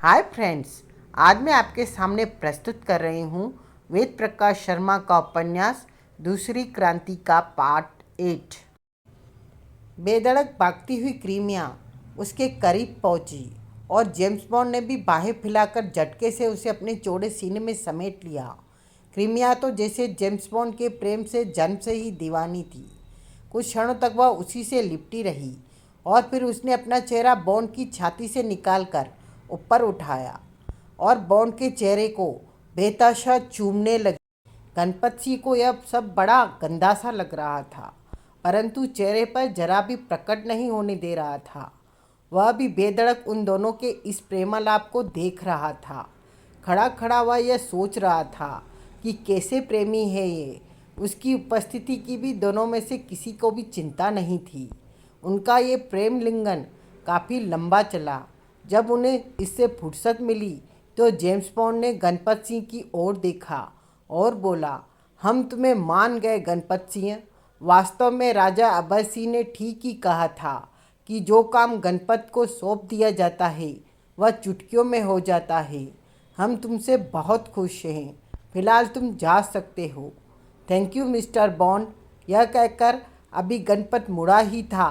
Hi friends, आज मैं आपके सामने प्रस्तुत कर रही हूँ वेद प्रकाश शर्मा का उपन्यास दूसरी क्रांति का पार्ट 8। बेधड़क भागती हुई क्रीमिया उसके करीब पहुंची और जेम्स बॉन्ड ने भी बाहें फैलाकर झटके से उसे अपने चौड़े सीने में समेट लिया। क्रीमिया तो जैसे जेम्स बॉन्ड के प्रेम से जन्म से ही दीवानी थी। कुछ क्षणों तक वह उसी से लिपटी रही और फिर उसने अपना चेहरा बॉन्ड की छाती से निकालकर ऊपर उठाया और बॉन्ड के चेहरे को बेतहाशा चूमने लगी। गणपत सिंह को यह सब बड़ा गंदा सा लग रहा था, परंतु चेहरे पर जरा भी प्रकट नहीं होने दे रहा था। वह भी बेधड़क उन दोनों के इस प्रेमालाप को देख रहा था। खड़ा खड़ा वह यह सोच रहा था कि कैसे प्रेमी है ये। उसकी उपस्थिति की भी दोनों में से किसी को भी चिंता नहीं थी। उनका ये प्रेम लिंगन काफ़ी लंबा चला। जब उन्हें इससे फुर्सत मिली तो जेम्स बॉन्ड ने गणपत सिंह की ओर देखा और बोला, हम तुम्हें मान गए गणपत सिंह। वास्तव में राजा अभय सिंह ने ठीक ही कहा था कि जो काम गणपत को सौंप दिया जाता है वह चुटकियों में हो जाता है। हम तुमसे बहुत खुश हैं। फिलहाल तुम जा सकते हो। Thank you mister bond. यह कहकर अभी गणपत मुड़ा ही था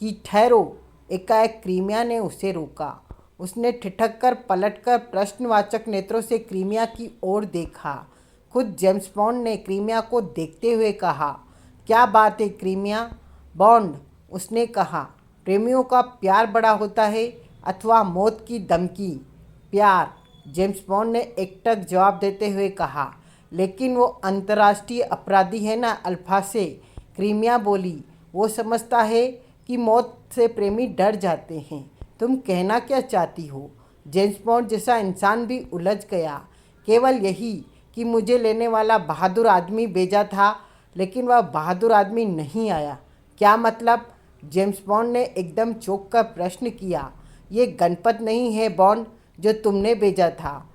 कि ठहरो, एकाएक क्रीमिया ने उसे रोका। उसने ठिठक कर पलटकर प्रश्नवाचक नेत्रों से क्रीमिया की ओर देखा। खुद जेम्स बॉन्ड ने क्रीमिया को देखते हुए कहा, क्या बात है क्रीमिया? बॉन्ड, उसने कहा, प्रेमियों का प्यार बड़ा होता है अथवा मौत की धमकी? प्यार, जेम्स बॉन्ड ने एकटक जवाब देते हुए कहा। लेकिन वो अंतर्राष्ट्रीय अपराधी है ना अल्फा से? क्रीमिया बोली। वो समझता है कि मौत से प्रेमी डर जाते हैं। तुम कहना क्या चाहती हो? जेम्स बॉन्ड जैसा इंसान भी उलझ गया। केवल यही कि मुझे लेने वाला बहादुर आदमी भेजा था, लेकिन वह बहादुर आदमी नहीं आया। क्या मतलब? जेम्स बॉन्ड ने एकदम चौंक कर प्रश्न किया। ये गणपत नहीं है बॉन्ड जो तुमने भेजा था,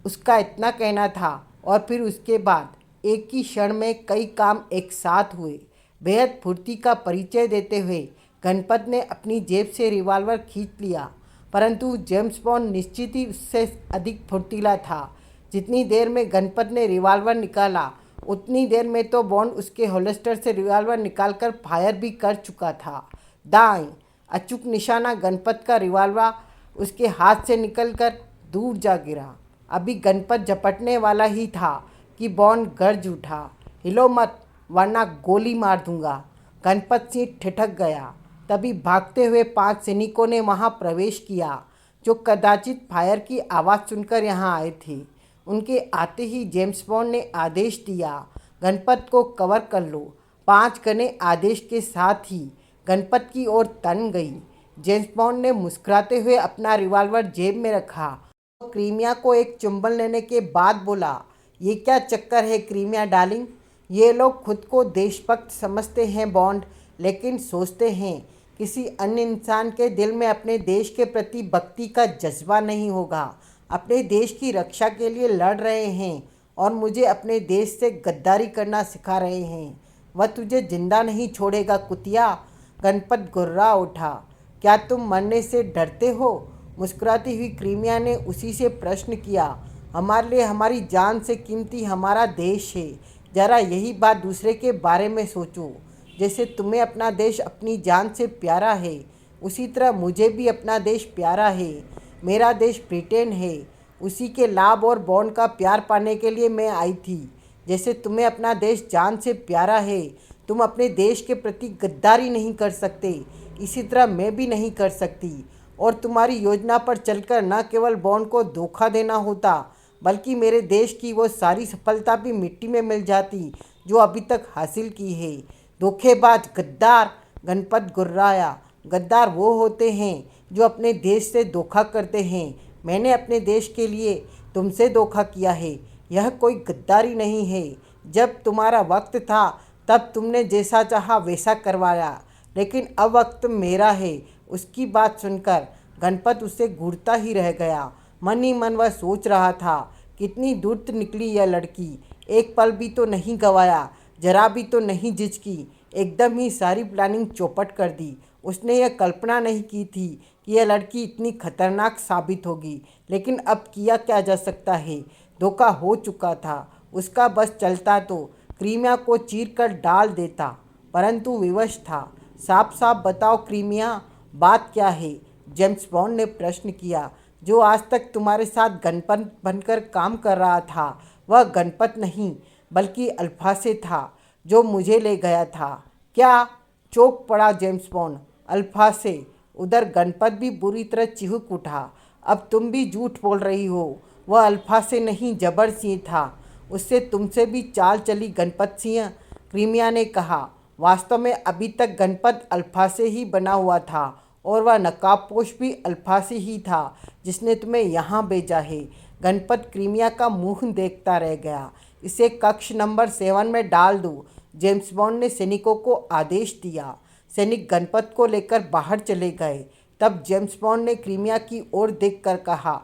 उसका इतना कहना था। और फिर उसके बाद एक ही क्षण में कई काम एक साथ हुए। बेहद फुर्ती का परिचय देते हुए गणपत ने अपनी जेब से रिवॉल्वर खींच लिया, परंतु जेम्स बॉन्ड निश्चित ही उससे अधिक फुर्तीला था। जितनी देर में गणपत ने रिवॉल्वर निकाला उतनी देर में तो बॉन्ड उसके होल्स्टर से रिवॉल्वर निकालकर फायर भी कर चुका था। दाएं, अचूक निशाना गणपत का रिवॉल्वर उसके हाथ से निकलकर दूर जा गिरा। अभी गणपत झपटने वाला ही था कि बॉन्ड गरज उठा, हिलो मत वरना गोली मार दूंगा। गणपत सिंह ठिठक गया। तभी भागते हुए 5 सैनिकों ने वहां प्रवेश किया, जो कदाचित फायर की आवाज़ सुनकर यहां आए थे। उनके आते ही जेम्स बॉन्ड ने आदेश दिया, गणपत को कवर कर लो। 5 गनें आदेश के साथ ही गणपत की ओर तन गई। जेम्स बॉन्ड ने मुस्कुराते हुए अपना रिवॉल्वर जेब में रखा। क्रीमिया को एक चुंबन लेने के बाद बोला, ये क्या चक्कर है क्रीमिया डार्लिंग? ये लोग खुद को देशभक्त समझते हैं बॉन्ड, लेकिन सोचते हैं किसी अन्य इंसान के दिल में अपने देश के प्रति भक्ति का जज्बा नहीं होगा। अपने देश की रक्षा के लिए लड़ रहे हैं और मुझे अपने देश से गद्दारी करना सिखा रहे हैं। वह तुझे जिंदा नहीं छोड़ेगा कुतिया। गणपत गुर्रा उठा। क्या तुम मरने से डरते हो? मुस्कुराती हुई क्रीमिया ने उसी से प्रश्न किया। हमारे लिए हमारी जान से कीमती हमारा देश है। जरा यही बात दूसरे के बारे में सोचो। जैसे तुम्हें अपना देश अपनी जान से प्यारा है, उसी तरह मुझे भी अपना देश प्यारा है। मेरा देश ब्रिटेन है। उसी के लाभ और बॉन्ड का प्यार पाने के लिए मैं आई थी। जैसे तुम्हें अपना देश जान से प्यारा है, तुम अपने देश के प्रति गद्दारी नहीं कर सकते, इसी तरह मैं भी नहीं कर सकती। और तुम्हारी योजना पर चलकर न केवल बॉन्ड को धोखा देना होता, बल्कि मेरे देश की वो सारी सफलता भी मिट्टी में मिल जाती जो अभी तक हासिल की है। धोखेबाज, गद्दार, गणपत गुर्राया। गद्दार वो होते हैं जो अपने देश से धोखा करते हैं। मैंने अपने देश के लिए तुमसे धोखा किया है, यह कोई गद्दारी नहीं है। जब तुम्हारा वक्त था तब तुमने जैसा चाहा वैसा करवाया, लेकिन अब वक्त मेरा है। उसकी बात सुनकर गणपत उससे घूरता ही रह गया। मन ही मन वह सोच रहा था, कितनी धूर्त निकली यह लड़की। एक पल भी तो नहीं गवाया, जरा भी तो नहीं झिझकी, एकदम ही सारी प्लानिंग चौपट कर दी उसने यह कल्पना नहीं की थी कि यह लड़की इतनी खतरनाक साबित होगी, लेकिन अब किया क्या जा सकता है। धोखा हो चुका था। उसका बस चलता तो क्रीमिया को चीर कर डाल देता, परंतु विवश था। साफ साफ बताओ क्रीमिया, बात क्या है? जेम्स बॉन्ड ने प्रश्न किया। जो आज तक तुम्हारे साथ गणपत बनकर काम कर रहा था, वह गणपत नहीं बल्कि अल्फा था, जो मुझे ले गया था। क्या? चौंक पड़ा जेम्स बॉन्ड। अल्फा से? उधर गणपत भी बुरी तरह चिहुक उठा। अब तुम भी झूठ बोल रही हो। वह अल्फा से नहीं, जबर सिंह था। उससे तुमसे भी चाल चली गणपत सिंह, क्रीमिया ने कहा। वास्तव में अभी तक गणपत अल्फा से ही बना हुआ था, और वह नकाबपोश भी अल्फा से ही था जिसने तुम्हें यहाँ भेजा है। गणपत क्रीमिया का मुंह देखता रह गया। इसे कक्ष नंबर 7 में डाल दो, जेम्स बॉन्ड ने सैनिकों को आदेश दिया। सैनिक गणपत को लेकर बाहर चले गए। तब जेम्स बॉन्ड ने क्रीमिया की ओर देखकर कहा,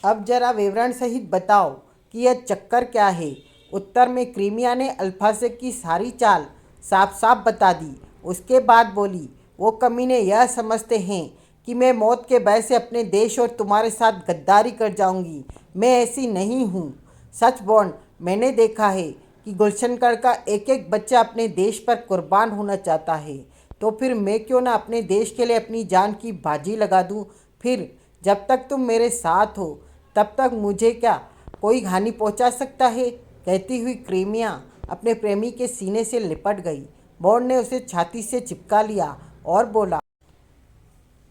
अब जरा विवरण सहित बताओ कि यह चक्कर क्या है। उत्तर में क्रीमिया ने अल्फा से की सारी चाल साफ साफ बता दी। उसके बाद बोली, वो कमीने यह समझते हैं कि मैं मौत के भय से अपने देश और तुम्हारे साथ गद्दारी कर जाऊंगी। मैं ऐसी नहीं हूँ। सच बॉन्ड, मैंने देखा है कि गुलशनगढ़ का एक एक बच्चा अपने देश पर कुर्बान होना चाहता है। तो फिर मैं क्यों ना अपने देश के लिए अपनी जान की बाजी लगा दूं। फिर जब तक तुम मेरे साथ हो तब तक मुझे क्या कोई हानि पहुंचा सकता है। कहती हुई क्रीमिया अपने प्रेमी के सीने से लिपट गई। बॉन्ड ने उसे छाती से चिपका लिया और बोला,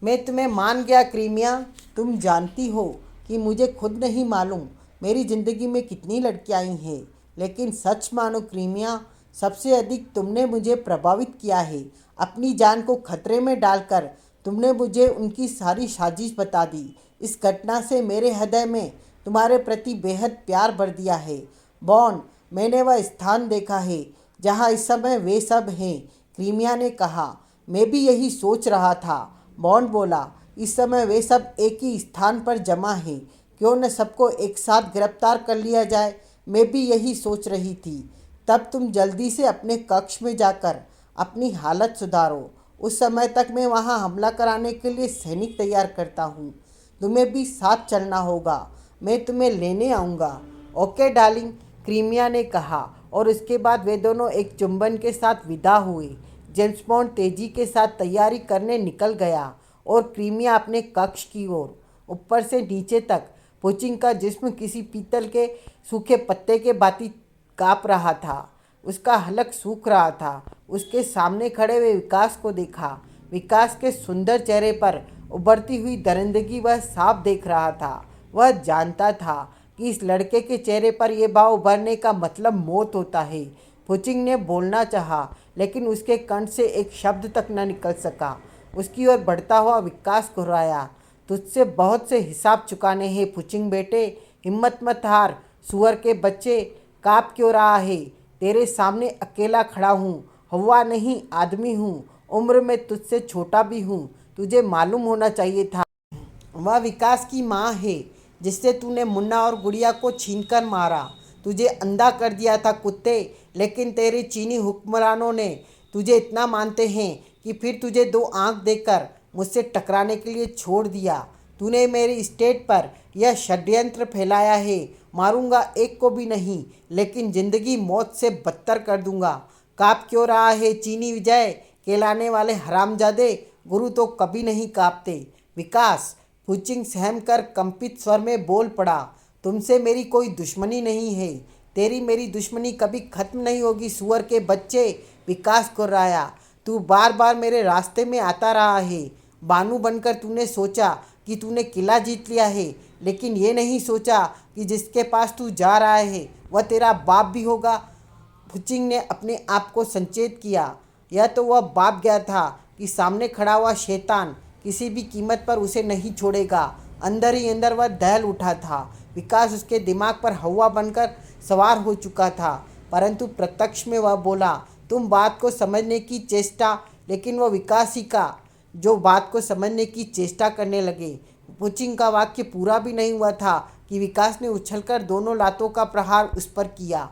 मैं तुम्हें मान गया क्रीमिया। तुम जानती हो कि मुझे खुद नहीं मालूम मेरी ज़िंदगी में कितनी लड़कियां आई हैं, लेकिन सच मानो क्रीमिया, सबसे अधिक तुमने मुझे प्रभावित किया है। अपनी जान को खतरे में डालकर तुमने मुझे उनकी सारी साजिश बता दी। इस घटना से मेरे हृदय में तुम्हारे प्रति बेहद प्यार भर दिया है। बॉन्ड, मैंने वह स्थान देखा है जहाँ इस समय वे सब हैं, क्रीमिया ने कहा। मैं भी यही सोच रहा था, बॉन्ड बोला। इस समय वे सब एक ही स्थान पर जमा हैं। क्यों न सबको एक साथ गिरफ्तार कर लिया जाए। मैं भी यही सोच रही थी। तब तुम जल्दी से अपने कक्ष में जाकर अपनी हालत सुधारो। उस समय तक मैं वहाँ हमला कराने के लिए सैनिक तैयार करता हूँ। तुम्हें भी साथ चलना होगा। मैं तुम्हें लेने आऊँगा। ओके डार्लिंग, क्रीमिया ने कहा, और उसके बाद वे दोनों एक चुंबन के साथ विदा हुए। जेम्स बॉन्ड तेजी के साथ तैयारी करने निकल गया और क्रीमिया अपने कक्ष की ओर। ऊपर से नीचे तक पुचिंग का जिस्म किसी पीतल के सूखे पत्ते के भांति काँप रहा था। उसका हलक सूख रहा था। उसके सामने खड़े हुए विकास को देखा। विकास के सुंदर चेहरे पर उभरती हुई दरिंदगी वह साफ देख रहा था। वह जानता था कि इस लड़के के चेहरे पर यह भाव उभरने का मतलब मौत होता है। पुचिंग ने बोलना चाहा, लेकिन उसके कंठ से एक शब्द तक न निकल सका। उसकी ओर बढ़ता हुआ विकास घुराया, तुझसे बहुत से हिसाब चुकाने हैं पुचिंग बेटे। हिम्मत मत हार, सुअर के बच्चे। काँप क्यों रहा है? तेरे सामने अकेला खड़ा हूँ। हवा नहीं, आदमी हूँ। उम्र में तुझसे छोटा भी हूँ। तुझे मालूम होना चाहिए था। वह विकास की माँ है जिससे तूने मुन्ना और गुड़िया को छीनकर मारा। तुझे अंधा कर दिया था कुत्ते, लेकिन तेरे चीनी हुक्मरानों ने तुझे इतना मानते हैं कि फिर तुझे 2 आंख देकर मुझसे टकराने के लिए छोड़ दिया। तूने मेरी स्टेट पर यह षड्यंत्र फैलाया है। मारूंगा एक को भी नहीं, लेकिन ज़िंदगी मौत से बदतर कर दूंगा। काँप क्यों रहा है चीनी विजय कहलाने वाले हरामजादे? गुरु तो कभी नहीं काँपते। विकास, पुचिंग सहम कर कंपित स्वर में बोल पड़ा, तुमसे मेरी कोई दुश्मनी नहीं है। तेरी मेरी दुश्मनी कभी खत्म नहीं होगी सुअर के बच्चे। विकास कुर्राया, तू बार बार मेरे रास्ते में आता रहा है। बानू बनकर तूने सोचा कि तूने किला जीत लिया है, लेकिन ये नहीं सोचा कि जिसके पास तू जा रहा है वह तेरा बाप भी होगा। पुचिंग ने अपने आप को संचेत किया। यह तो वह बाप गया था कि सामने खड़ा हुआ शैतान किसी भी कीमत पर उसे नहीं छोड़ेगा। अंदर ही अंदर वह दहल उठा था। विकास उसके दिमाग पर हवा बनकर सवार हो चुका था, परंतु प्रत्यक्ष में वह बोला, तुम बात को समझने की चेष्टा। लेकिन वह विकास ही का जो बात को समझने की चेष्टा करने लगे। पुचिंग का वाक्य पूरा भी नहीं हुआ था कि विकास ने उछलकर दोनों लातों का प्रहार उस पर किया।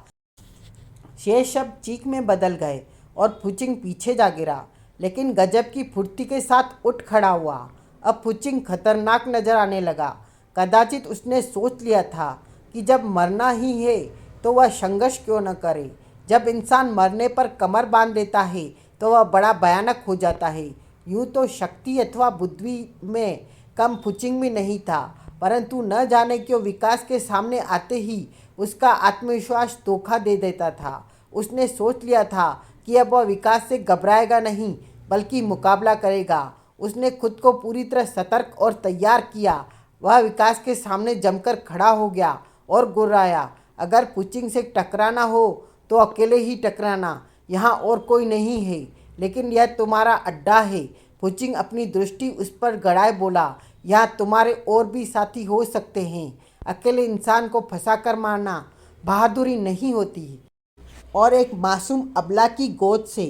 शेष शब्द चीख में बदल गए और पुचिंग पीछे जा गिरा। लेकिन गजब की फुर्ती के साथ उठ खड़ा हुआ। अब फुचिंग खतरनाक नजर आने लगा। कदाचित उसने सोच लिया था कि जब मरना ही है तो वह संघर्ष क्यों न करे। जब इंसान मरने पर कमर बांध देता है तो वह बड़ा भयानक हो जाता है। यूं तो शक्ति अथवा बुद्धि में कम फुचिंग भी नहीं था, परंतु न जाने क्यों विकास के सामने आते ही उसका आत्मविश्वास धोखा दे देता था। उसने सोच लिया था कि अब वह विकास से घबराएगा नहीं बल्कि मुकाबला करेगा। उसने खुद को पूरी तरह सतर्क और तैयार किया। वह विकास के सामने जमकर खड़ा हो गया और गुर्राया, अगर फुचिंग से टकराना हो तो अकेले ही टकराना, यहाँ और कोई नहीं है, लेकिन यह तुम्हारा अड्डा है। फुचिंग अपनी दृष्टि उस पर गड़ाए बोला, यहाँ तुम्हारे और भी साथी हो सकते हैं। अकेले इंसान को फंसा कर मारना बहादुरी नहीं होती। और एक मासूम अबला की गोद से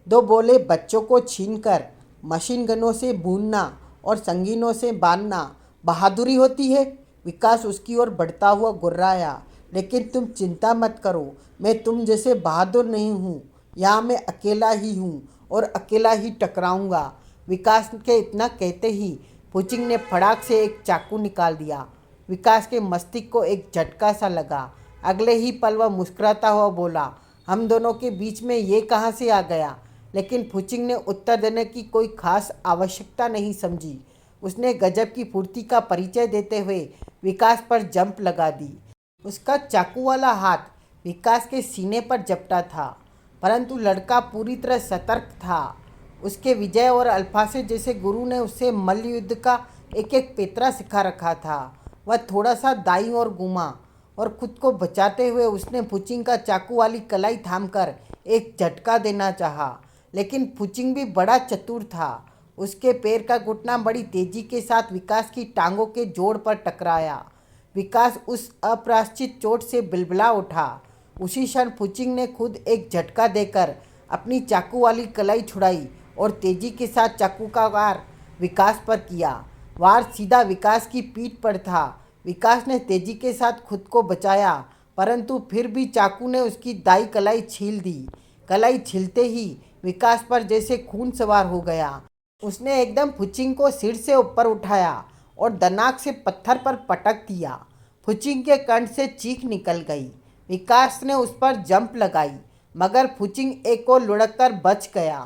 दो बोले बच्चों को छीनकर मशीन गनों से भूनना और संगीनों से बांधना बहादुरी होती है। विकास उसकी ओर बढ़ता हुआ गुर्राया, लेकिन तुम चिंता मत करो, मैं तुम जैसे बहादुर नहीं हूँ। यहाँ मैं अकेला ही हूँ और अकेला ही टकराऊँगा। विकास के इतना कहते ही फुचिंग ने फड़ाक से एक चाकू निकाल दिया। विकास के मस्तिष्क को एक झटका सा लगा। अगले ही पल वह मुस्कुराता हुआ बोला, हम दोनों के बीच में ये कहाँ से आ गया। लेकिन फुचिंग ने उत्तर देने की कोई खास आवश्यकता नहीं समझी। उसने गजब की फुर्ती का परिचय देते हुए विकास पर जंप लगा दी। उसका चाकू वाला हाथ विकास के सीने पर झपटा था, परंतु लड़का पूरी तरह सतर्क था। उसके विजय और अल्फासे जैसे गुरु ने उसे मल्ल युद्ध का एक एक पेतरा सिखा रखा था। वह थोड़ा सा दाईं ओर घूमा और खुद को बचाते हुए उसने फुचिंग का चाकू वाली कलाई थामकर एक झटका देना चाहा, लेकिन फुचिंग भी बड़ा चतुर था। उसके पैर का घुटना बड़ी तेजी के साथ विकास की टांगों के जोड़ पर टकराया। विकास उस अप्रायश्चित चोट से बिलबिला उठा। उसी क्षण फुचिंग ने खुद एक झटका देकर अपनी चाकू वाली कलाई छुड़ाई और तेजी के साथ चाकू का वार विकास पर किया। वार सीधा विकास की पीठ पर था। विकास ने तेजी के साथ खुद को बचाया, परंतु फिर भी चाकू ने उसकी दाई कलाई छील दी। कलाई छीलते ही विकास पर जैसे खून सवार हो गया। उसने एकदम फुचिंग को सिर से ऊपर उठाया और दनाक से पत्थर पर पटक दिया। फुचिंग के कंठ से चीख निकल गई। विकास ने उस पर जंप लगाई, मगर फुचिंग एक और लुढ़क कर बच गया।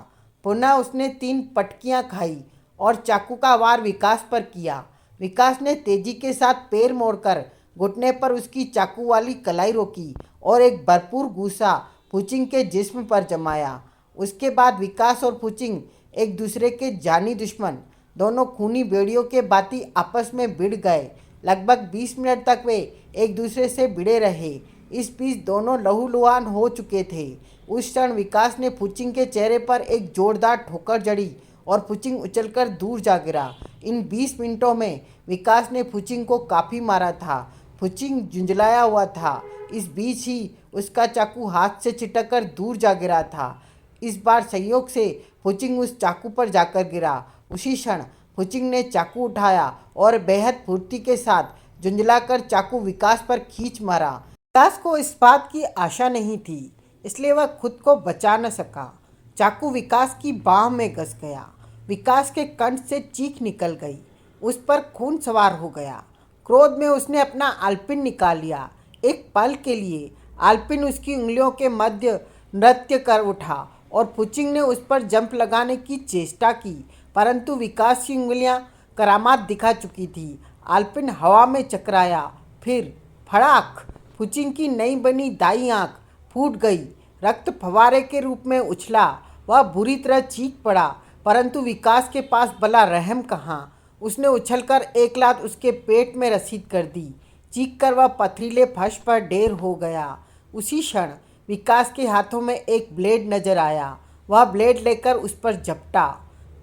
पुनः उसने 3 पटकियां खाई और चाकू का वार विकास पर किया। विकास ने तेजी के साथ पैर मोड़कर घुटने पर उसकी चाकू वाली कलाई रोकी और एक भरपूर घूसा फुचिंग के जिस्म पर जमाया। उसके बाद विकास और फुचिंग एक दूसरे के जानी दुश्मन, दोनों खूनी बेड़ियों के भांति आपस में भिड़ गए। लगभग 20 मिनट तक वे एक दूसरे से भिड़े रहे। इस बीच दोनों लहूलुहान हो चुके थे। उस क्षण विकास ने फुचिंग के चेहरे पर एक जोरदार ठोकर जड़ी और फुचिंग उछलकर दूर जा गिरा। इन 20 मिनटों में विकास ने फुचिंग को काफ़ी मारा था। फुचिंग झुंझलाया हुआ था। इस बीच ही उसका चाकू हाथ से छिटक कर दूर जा गिरा था। इस बार संयोग से फुचिंग उस चाकू पर जाकर गिरा। उसी क्षण फुचिंग ने चाकू उठाया और बेहद फुर्ती के साथ झुंझलाकर चाकू विकास पर खींच मारा। विकास को इस बात की आशा नहीं थी, इसलिए वह खुद को बचा न सका। चाकू विकास की बाह में घस गया। विकास के कंठ से चीख निकल गई। उस पर खून सवार हो गया। क्रोध में उसने अपना आलपिन निकाल लिया। एक पल के लिए आलपिन उसकी उंगलियों के मध्य नृत्य कर उठा और फुचिंग ने उस पर जंप लगाने की चेष्टा की, परंतु विकास की उंगलियां करामात दिखा चुकी थी। आलपिन हवा में चकराया, फिर फड़ाक, फुचिंग की नई बनी दाई आंख फूट गई। रक्त फवारे के रूप में उछला। वह बुरी तरह चीख पड़ा, परंतु विकास के पास भला रहम कहाँ। उसने उछलकर एक लात उसके पेट में रसीद कर दी। चीख कर वह पथरीले फर्श पर ढेर हो गया। उसी क्षण विकास के हाथों में एक ब्लेड नजर आया। वह ब्लेड लेकर उस पर झपटा।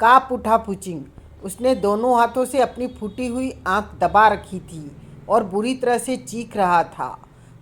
काँप उठा फुचिंग। उसने दोनों हाथों से अपनी फूटी हुई आंख दबा रखी थी और बुरी तरह से चीख रहा था।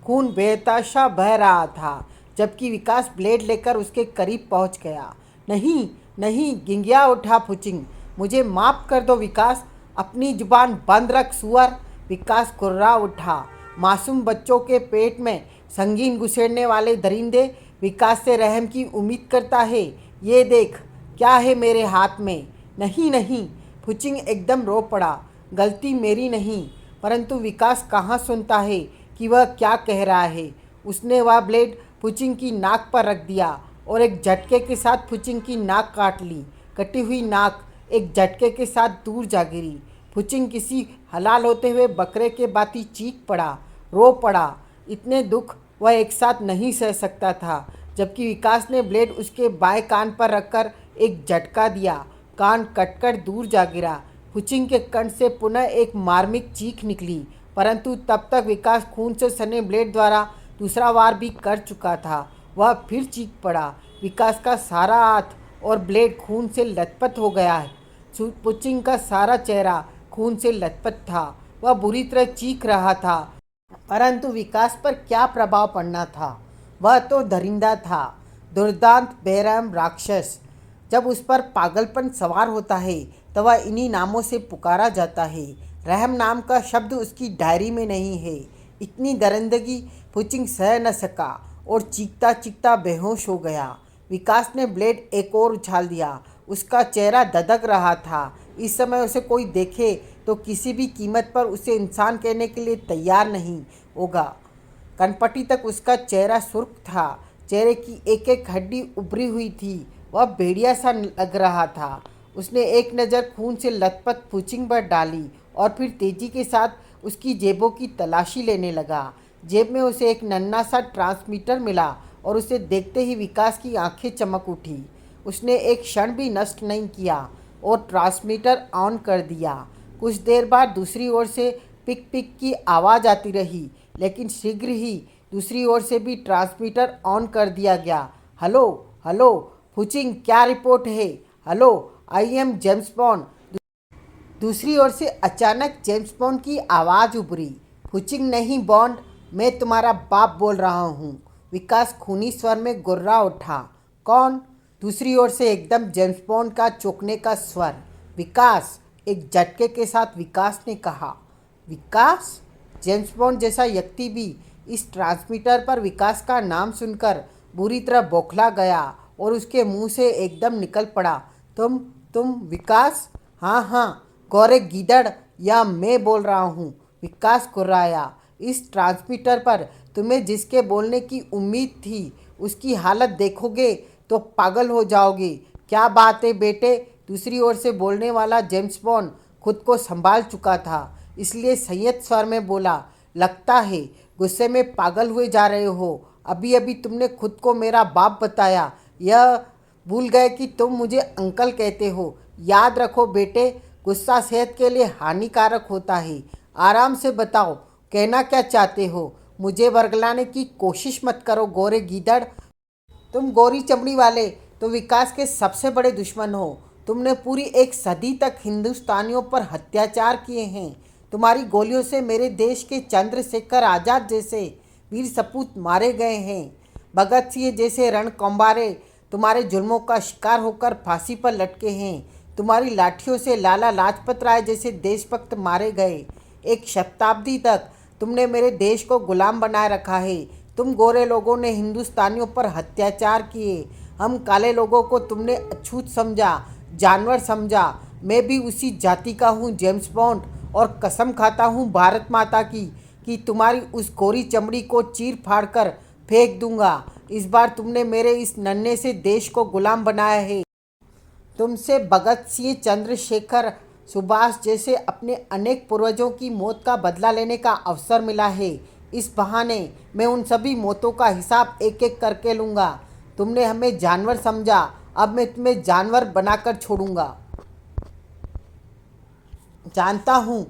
खून बेतहाशा बह रहा था, जबकि विकास ब्लेड लेकर उसके करीब पहुंच गया। नहीं नहीं, गिंगिया उठा फुचिंग, मुझे माफ़ कर दो विकास, अपनी जुबान बंद रख सुअर। विकास कुर्रा उठा। मासूम बच्चों के पेट में संगीन घुसेड़ने वाले दरिंदे विकास से रहम की उम्मीद करता है। ये देख, क्या है मेरे हाथ में? नहीं नहीं, फुचिंग एकदम रो पड़ा। गलती मेरी नहीं, परंतु विकास कहाँ सुनता है कि वह क्या कह रहा है। उसने वह ब्लेड फुचिंग की नाक पर रख दिया और एक झटके के साथ फुचिंग की नाक काट ली। कटी हुई नाक एक झटके के साथ दूर जा गिरी। फुचिंग किसी हलाल होते हुए बकरे के बाती चीख पड़ा, रो पड़ा। इतने दुख वह एक साथ नहीं सह सकता था। जबकि विकास ने ब्लेड उसके बाएं कान पर रखकर एक झटका दिया। कान कटकर दूर जा गिरा। फुचिंग के कंठ से पुनः एक मार्मिक चीख निकली, परंतु तब तक विकास खून से सने ब्लेड द्वारा दूसरा वार भी कर चुका था। वह फिर चीख पड़ा। विकास का सारा हाथ और ब्लेड खून से लथपथ हो गया है। फुचिंग का सारा चेहरा खून से लथपथ था। वह बुरी तरह चीख रहा था, परंतु विकास पर क्या प्रभाव पड़ना था? वह तो दरिंदा था, दुर्दांत बेरहम राक्षस। जब उस पर पागलपन सवार होता है तो वह इन्हीं नामों से पुकारा जाता है। रहम नाम का शब्द उसकी डायरी में नहीं है। इतनी दरिंदगी फुचिंग सह न सका और चीखता चीखता बेहोश हो गया। विकास ने ब्लेड एक और उछाल दिया। उसका चेहरा धधक रहा था। इस समय उसे कोई देखे तो किसी भी कीमत पर उसे इंसान कहने के लिए तैयार नहीं होगा। कनपटी तक उसका चेहरा सुर्ख था। चेहरे की एक एक हड्डी उभरी हुई थी। वह भेड़िया सा लग रहा था। उसने एक नज़र खून से लथपथ फुचिंग पर डाली और फिर तेजी के साथ उसकी जेबों की तलाशी लेने लगा। जेब में उसे एक नन्हा सा ट्रांसमीटर मिला और उसे देखते ही विकास की आंखें चमक उठी। उसने एक क्षण भी नष्ट नहीं किया और ट्रांसमीटर ऑन कर दिया। कुछ देर बाद दूसरी ओर से पिक पिक की आवाज़ आती रही, लेकिन शीघ्र ही दूसरी ओर से भी ट्रांसमीटर ऑन कर दिया गया। हेलो हेलो फुचिंग, क्या रिपोर्ट है? Hello, I am James bond. दूसरी ओर से अचानक जेम्स बॉन्ड की आवाज़ उभरी। फुचिंग नहीं बॉन्ड, मैं तुम्हारा बाप बोल रहा हूँ। विकास खूनी स्वर में गुर्रा उठा। कौन? दूसरी ओर से एकदम जेम्स बॉन्ड का चौंकने का स्वर। विकास, एक झटके के साथ विकास ने कहा। विकास? जेम्स बॉन्ड जैसा व्यक्ति भी इस ट्रांसमीटर पर विकास का नाम सुनकर बुरी तरह बौखला गया और उसके मुंह से एकदम निकल पड़ा, तुम विकास? हाँ हाँ, गौरे गीदड़, या मैं बोल रहा हूँ। विकास कुर्राया। इस ट्रांसमीटर पर तुम्हें जिसके बोलने की उम्मीद थी उसकी हालत देखोगे तो पागल हो जाओगे। क्या बात है बेटे? दूसरी ओर से बोलने वाला जेम्स बॉन्ड खुद को संभाल चुका था, इसलिए संयत स्वर में बोला, लगता है गुस्से में पागल हुए जा रहे हो। अभी अभी तुमने खुद को मेरा बाप बताया, यह भूल गए कि तुम मुझे अंकल कहते हो। याद रखो बेटे, गुस्सा सेहत के लिए हानिकारक होता है। आराम से बताओ, कहना क्या चाहते हो? मुझे वर्गलाने की कोशिश मत करो गोरे गीदड़। तुम गोरी चमड़ी वाले तो विकास के सबसे बड़े दुश्मन हो। तुमने पूरी एक सदी तक हिंदुस्तानियों पर अत्याचार किए हैं। तुम्हारी गोलियों से मेरे देश के चंद्रशेखर आज़ाद जैसे वीर सपूत मारे गए हैं। भगत सिंह जैसे रणकंबारे तुम्हारे जुल्मों का शिकार होकर फांसी पर लटके हैं। तुम्हारी लाठियों से लाला लाजपत राय जैसे देशभक्त मारे गए। एक शताब्दी तक तुमने मेरे देश को गुलाम बनाए रखा है। तुम गोरे लोगों ने हिंदुस्तानियों पर अत्याचार किए। हम काले लोगों को तुमने अछूत समझा, जानवर समझा। मैं भी उसी जाति का हूँ जेम्स बॉन्ड, और कसम खाता हूँ भारत माता की कि तुम्हारी उस गोरी चमड़ी को चीर फाड़ कर फेंक दूंगा। इस बार तुमने मेरे इस नन्हे से देश को गुलाम बनाया है। तुमसे भगत सिंह, चंद्रशेखर, सुभाष जैसे अपने अनेक पूर्वजों की मौत का बदला लेने का अवसर मिला है। इस बहाने मैं उन सभी मौतों का हिसाब एक एक करके लूँगा। तुमने हमें जानवर समझा, अब मैं तुम्हें जानवर बनाकर छोड़ूंगा। जानता हूँ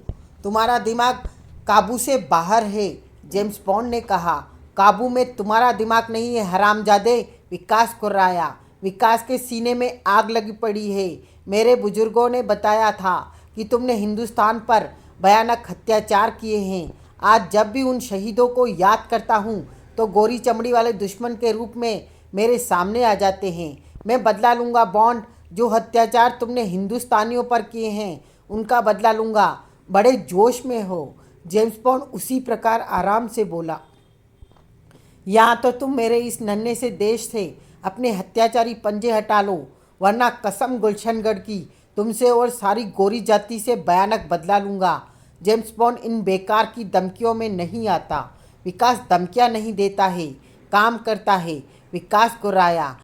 तुम्हारा दिमाग काबू से बाहर है, जेम्स बॉन्ड ने कहा। काबू में तुम्हारा दिमाग नहीं है हरामजादे, विकास कुर्राया। विकास के सीने में आग लगी पड़ी है। मेरे बुजुर्गों ने बताया था कि तुमने हिंदुस्तान पर भयानक अत्याचार किए हैं। आज जब भी उन शहीदों को याद करता हूँ तो गोरी चमड़ी वाले दुश्मन के रूप में मेरे सामने आ जाते हैं। मैं बदला लूँगा बॉन्ड, जो अत्याचार तुमने हिंदुस्तानियों पर किए हैं उनका बदला लूँगा। बड़े जोश में हो, जेम्स बॉन्ड उसी प्रकार आराम से बोला। यहाँ तो तुम मेरे इस नन्हे से देश से अपने अत्याचारी पंजे हटा लो। वरना कसम गुलशनगढ़ की तुमसे और सारी गोरी जाति से भयानक बदला लूँगा। जेम्स बॉन्ड इन बेकार की धमकियों में नहीं आता। विकास धमकियाँ नहीं देता है, काम करता है। विकास गुर्राया।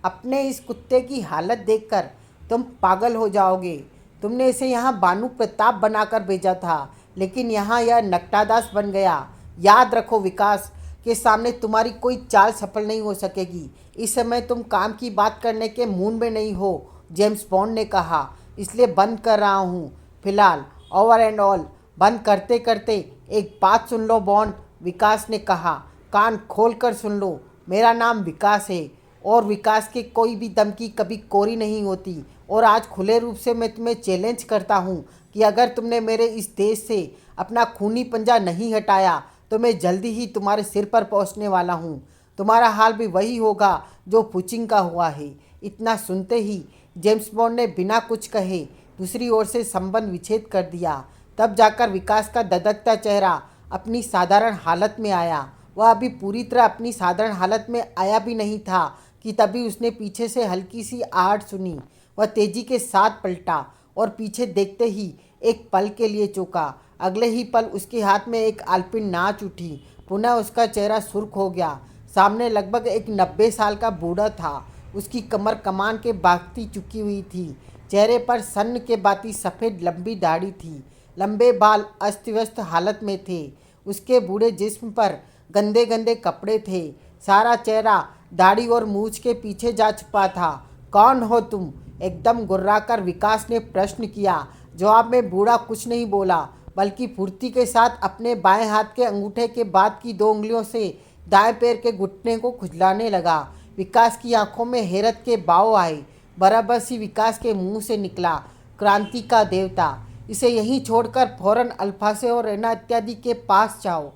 अपने इस कुत्ते की हालत देखकर तुम पागल हो जाओगे। तुमने इसे यहाँ बानू प्रताप बनाकर भेजा था, लेकिन यहाँ यह नक्टादास बन गया। याद रखो, विकास के सामने तुम्हारी कोई चाल सफल नहीं हो सकेगी। इस समय तुम काम की बात करने के मूड में नहीं हो, जेम्स बॉन्ड ने कहा, इसलिए बंद कर रहा हूँ फिलहाल। Over and all. बंद करते करते एक बात सुन लो बॉन्ड, विकास ने कहा, कान खोल कर सुन लो। मेरा नाम विकास है और विकास की कोई भी धमकी कभी कोरी नहीं होती। और आज खुले रूप से मैं तुम्हें चैलेंज करता हूँ कि अगर तुमने मेरे इस देश से अपना खूनी पंजा नहीं हटाया तो मैं जल्दी ही तुम्हारे सिर पर पहुँचने वाला हूँ। तुम्हारा हाल भी वही होगा जो पुचिंग का हुआ है। इतना सुनते ही जेम्स बॉन्ड ने बिना कुछ कहे दूसरी ओर से संबंध विच्छेद कर दिया। तब जाकर विकास का धधकता चेहरा अपनी साधारण हालत में आया। वह अभी पूरी तरह अपनी साधारण हालत में आया भी नहीं था कि तभी उसने पीछे से हल्की सी आहट सुनी। वह तेजी के साथ पलटा और पीछे देखते ही एक पल के लिए चौंका। अगले ही पल उसके हाथ में एक आलपिन नाच उठी। पुनः उसका चेहरा सुर्ख हो गया। सामने लगभग एक 90 साल का बूढ़ा था। उसकी कमर कमान के भागती चुकी हुई थी। चेहरे पर सन्न के बाती सफ़ेद लंबी दाढ़ी थी। लंबे बाल अस्त व्यस्त हालत में थे। उसके बूढ़े जिस्म पर गंदे गंदे कपड़े थे। सारा चेहरा दाढ़ी और मूछ के पीछे जा छुपा था। कौन हो तुम? एकदम गुर्राकर विकास ने प्रश्न किया। जवाब में बूढ़ा कुछ नहीं बोला, बल्कि फुर्ती के साथ अपने बाएं हाथ के अंगूठे के बाद की 2 उंगलियों से दाएं पैर के घुटने को खुजलाने लगा। विकास की आंखों में हैरत के भाव आए। बराबर सी विकास के मुंह से निकला, क्रांति का देवता। इसे यहीं छोड़कर फौरन अल्फासे और रैना इत्यादि के पास जाओ।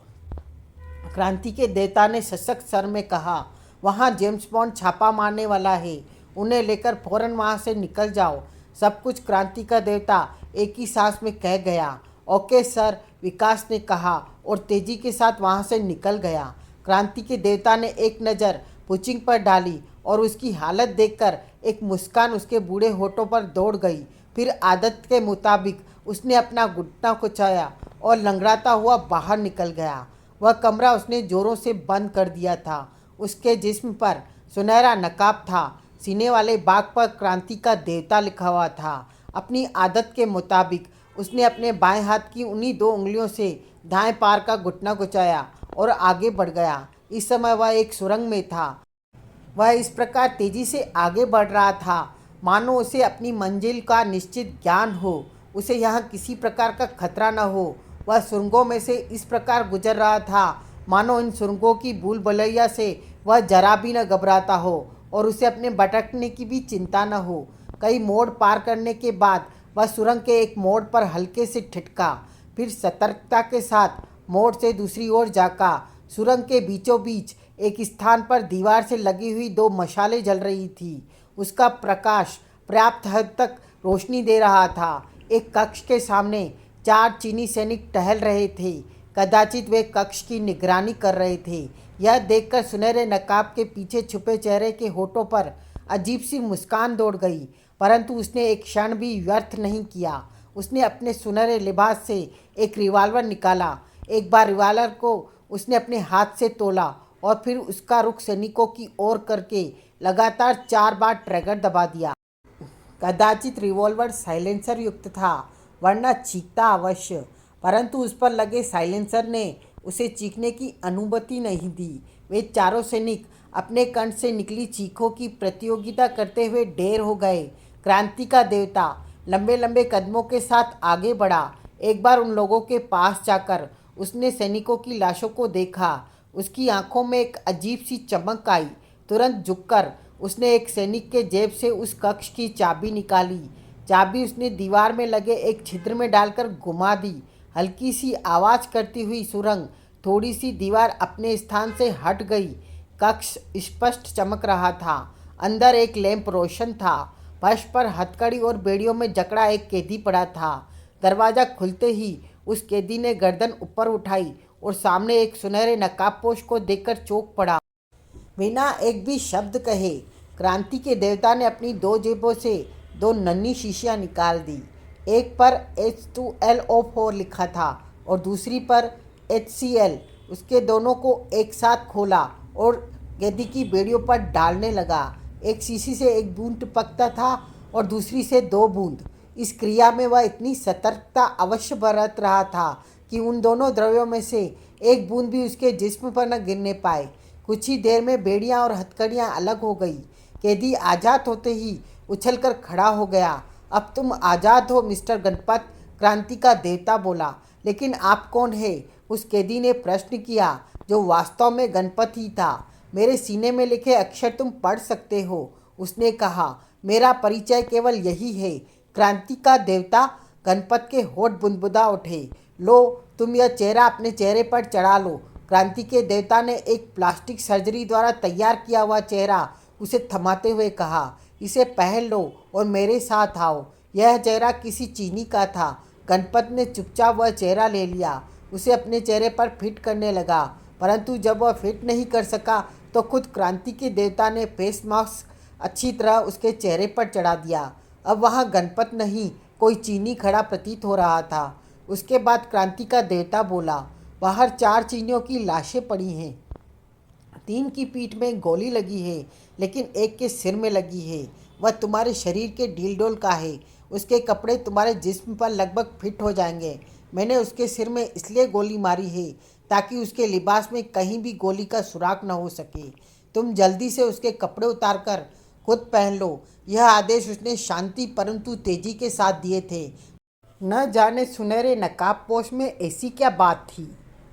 क्रांति के देवता ने सशक्त स्वर में कहा, वहाँ जेम्स बॉन्ड छापा मारने वाला है। उन्हें लेकर फौरन वहाँ से निकल जाओ। सब कुछ क्रांति का देवता एक ही सांस में कह गया। ओके सर, विकास ने कहा और तेजी के साथ वहाँ से निकल गया। क्रांति के देवता ने एक नज़र पुचिंग पर डाली और उसकी हालत देखकर एक मुस्कान उसके बूढ़े होठों पर दौड़ गई। फिर आदत के मुताबिक उसने अपना घुटना कुचाया और लंगड़ाता हुआ बाहर निकल गया। वह कमरा उसने जोरों से बंद कर दिया था। उसके जिस्म पर सुनहरा नकाब था। सीने वाले बाग पर क्रांति का देवता लिखा हुआ था। अपनी आदत के मुताबिक उसने अपने बाएं हाथ की उन्हीं 2 उंगलियों से दाएं पार का घुटना कुचाया और आगे बढ़ गया। इस समय वह एक सुरंग में था। वह इस प्रकार तेजी से आगे बढ़ रहा था मानो उसे अपनी मंजिल का निश्चित ज्ञान हो। उसे यहाँ किसी प्रकार का खतरा न हो। वह सुरंगों में से इस प्रकार गुजर रहा था मानो इन सुरंगों की भूल भुलैया से वह जरा भी न घबराता हो और उसे अपने भटकने की भी चिंता न हो। कई मोड़ पार करने के बाद वह सुरंग के एक मोड़ पर हल्के से ठिठका। फिर सतर्कता के साथ मोड़ से दूसरी ओर जाका। सुरंग के बीचों बीच एक स्थान पर दीवार से लगी हुई 2 मशालें जल रही थी। उसका प्रकाश पर्याप्त हद तक रोशनी दे रहा था। एक कक्ष के सामने 4 चीनी सैनिक टहल रहे थे। कदाचित वे कक्ष की निगरानी कर रहे थे। यह देखकर सुनहरे नकाब के पीछे छुपे चेहरे के होठों पर अजीब सी मुस्कान दौड़ गई, परंतु उसने एक क्षण भी व्यर्थ नहीं किया। उसने अपने सुनहरे लिबास से एक रिवाल्वर निकाला। एक बार रिवाल्वर को उसने अपने हाथ से तोला और फिर उसका रुख सैनिकों की ओर करके लगातार 4 बार ट्रिगर दबा दिया। कदाचित रिवॉल्वर साइलेंसर युक्त था, वरना चीखता अवश्य, परंतु उस पर लगे साइलेंसर ने उसे चीखने की अनुमति नहीं दी। वे चारों सैनिक अपने कंठ से निकली चीखों की प्रतियोगिता करते हुए ढेर हो गए। क्रांति का देवता लंबे लंबे कदमों के साथ आगे बढ़ा। एक बार उन लोगों के पास जाकर उसने सैनिकों की लाशों को देखा। उसकी आंखों में एक अजीब सी चमक आई। तुरंत झुककर उसने एक सैनिक के जेब से उस कक्ष की चाबी निकाली। चाबी उसने दीवार में लगे एक छिद्र में डालकर घुमा दी। हल्की सी आवाज़ करती हुई सुरंग थोड़ी सी दीवार अपने स्थान से हट गई। कक्ष स्पष्ट चमक रहा था। अंदर एक लैंप रोशन था। फर्श पर हथकड़ी और बेड़ियों में जकड़ा एक कैदी पड़ा था। दरवाज़ा खुलते ही उस कैदी ने गर्दन ऊपर उठाई और सामने एक सुनहरे नकाबपोश को देखकर चौंक पड़ा। बिना एक भी शब्द कहे क्रांति के देवता ने अपनी दो जेबों से दो नन्ही शीशियाँ निकाल दी। एक पर H2LO4 लिखा था और दूसरी पर HCl। उसके दोनों को एक साथ खोला और कैदी की बेड़ियों पर डालने लगा। एक शीशी से एक बूंद टपकता था और दूसरी से दो बूंद। इस क्रिया में वह इतनी सतर्कता अवश्य बरत रहा था कि उन दोनों द्रव्यों में से एक बूंद भी उसके जिस्म पर न गिरने पाए। कुछ ही देर में बेड़ियां और हथकड़ियां अलग हो गई। कैदी आज़ाद होते ही उछलकर खड़ा हो गया। अब तुम आज़ाद हो मिस्टर गणपत, क्रांति का देवता बोला। लेकिन आप कौन है? उस कैदी ने प्रश्न किया, जो वास्तव में गणपत ही था। मेरे सीने में लिखे अक्षर तुम पढ़ सकते हो, उसने कहा। मेरा परिचय केवल यही है, क्रांति का देवता। गणपत के होठ बुदबुदा उठे। लो, तुम यह चेहरा अपने चेहरे पर चढ़ा लो। क्रांति के देवता ने एक प्लास्टिक सर्जरी द्वारा तैयार किया हुआ चेहरा उसे थमाते हुए कहा, इसे पहन लो और मेरे साथ आओ। यह चेहरा किसी चीनी का था। गणपत ने चुपचाप वह चेहरा ले लिया, उसे अपने चेहरे पर फिट करने लगा। परंतु जब वह फिट नहीं कर सका तो खुद क्रांति के देवता ने फेस मास्क अच्छी तरह उसके चेहरे पर चढ़ा दिया। अब वहाँ गणपत नहीं, कोई चीनी खड़ा प्रतीत हो रहा था। उसके बाद क्रांति का देवता बोला, बाहर 4 चीनियों की लाशें पड़ी हैं। 3 की पीठ में गोली लगी है, लेकिन एक के सिर में लगी है। वह तुम्हारे शरीर के ढील डोल का है। उसके कपड़े तुम्हारे जिस्म पर लगभग फिट हो जाएंगे। मैंने उसके सिर में इसलिए गोली मारी है ताकि उसके लिबास में कहीं भी गोली का सुराग न हो सके। तुम जल्दी से उसके कपड़े उतारकर खुद पहन लो। यह आदेश उसने शांति परंतु तेजी के साथ दिए थे। न जाने सुनहरे नकाबपोश में ऐसी क्या बात थी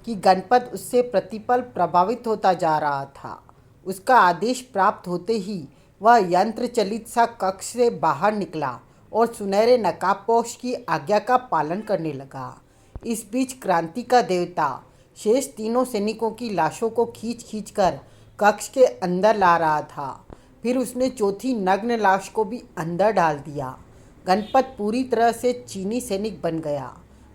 कि गणपत उससे प्रतिपल प्रभावित होता जा रहा था। उसका आदेश प्राप्त होते ही वह यंत्र चलित सा कक्ष से बाहर निकला और सुनहरे नकाबपोश की आज्ञा का पालन करने लगा। इस बीच क्रांति का देवता शेष तीनों सैनिकों की लाशों को खींच खींच कर कक्ष के अंदर ला रहा था। फिर उसने चौथी नग्न लाश को भी अंदर डाल दिया। गणपत पूरी तरह से चीनी सैनिक बन गया।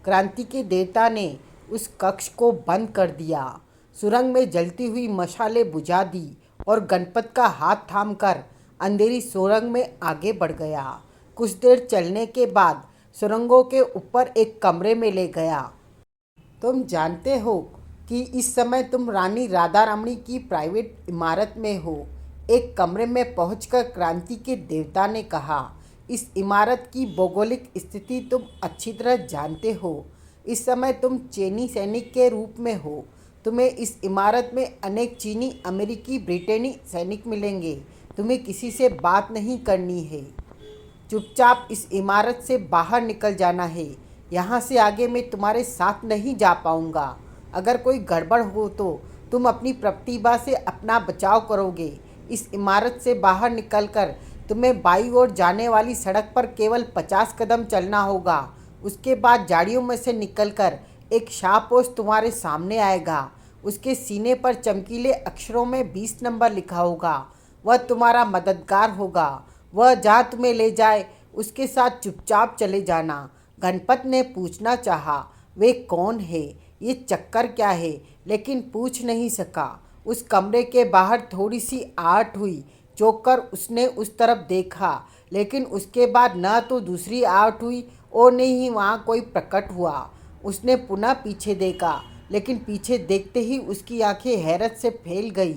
क्रांति के देवता ने उस कक्ष को बंद कर दिया, सुरंग में जलती हुई मशालें बुझा दी और गणपत का हाथ थामकर अंधेरी सुरंग में आगे बढ़ गया। कुछ देर चलने के बाद सुरंगों के ऊपर एक कमरे में ले गया। तुम जानते हो कि इस समय तुम रानी राधा रमणी की प्राइवेट इमारत में हो। एक कमरे में पहुंचकर क्रांति के देवता ने कहा, इस इमारत की भौगोलिक स्थिति तुम अच्छी तरह जानते हो। इस समय तुम चीनी सैनिक के रूप में हो। तुम्हें इस इमारत में अनेक चीनी, अमेरिकी, ब्रिटेनी सैनिक मिलेंगे। तुम्हें किसी से बात नहीं करनी है। चुपचाप इस इमारत से बाहर निकल जाना है। यहाँ से आगे मैं तुम्हारे साथ नहीं जा पाऊँगा। अगर कोई गड़बड़ हो तो तुम अपनी प्रतिभा से अपना बचाव करोगे। इस इमारत से बाहर निकलकर तुम्हें बाईं ओर जाने वाली सड़क पर केवल 50 कदम चलना होगा। उसके बाद झाड़ियों में से निकलकर एक शाहपोश तुम्हारे सामने आएगा। उसके सीने पर चमकीले अक्षरों में 20 नंबर लिखा होगा। वह तुम्हारा मददगार होगा। वह जहाँ तुम्हें ले जाए उसके साथ चुपचाप चले जाना। गणपत ने पूछना चाहा, वे कौन है, ये चक्कर क्या है, लेकिन पूछ नहीं सका। उस कमरे के बाहर थोड़ी सी आहट हुई। चौंक कर उसने उस तरफ देखा, लेकिन उसके बाद न तो दूसरी आहट हुई और न ही वहाँ कोई प्रकट हुआ। उसने पुनः पीछे देखा, लेकिन पीछे देखते ही उसकी आंखें हैरत से फैल गई।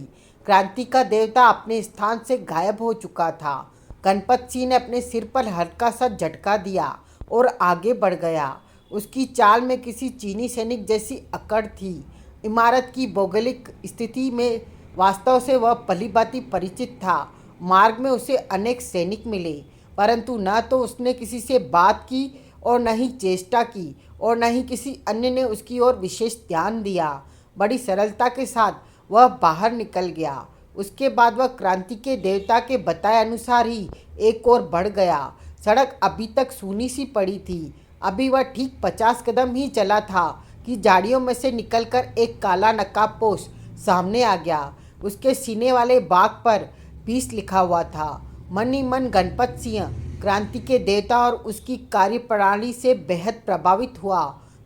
क्रांति का देवता अपने स्थान से गायब हो चुका था। गणपत सिंह ने अपने सिर पर हल्का सा झटका दिया और आगे बढ़ गया। उसकी चाल में किसी चीनी सैनिक जैसी अकड़ थी। इमारत की भौगोलिक स्थिति में वास्तव से वह भलीभांति परिचित था। मार्ग में उसे अनेक सैनिक मिले, परंतु न तो उसने किसी से बात की और न ही चेष्टा की और न ही किसी अन्य ने उसकी ओर विशेष ध्यान दिया। बड़ी सरलता के साथ वह बाहर निकल गया। उसके बाद वह क्रांति के देवता के बताए अनुसार ही एक ओर बढ़ गया। सड़क अभी तक सूनी सी पड़ी थी। अभी वह ठीक 50 कदम ही चला था कि झाड़ियों में से निकलकर एक काला नकाबपोश सामने आ गया। उसके सीने वाले बाग पर 20 लिखा हुआ था। मन ही मन गणपत सिंह क्रांति के देवता और उसकी कार्यप्रणाली से बेहद प्रभावित हुआ।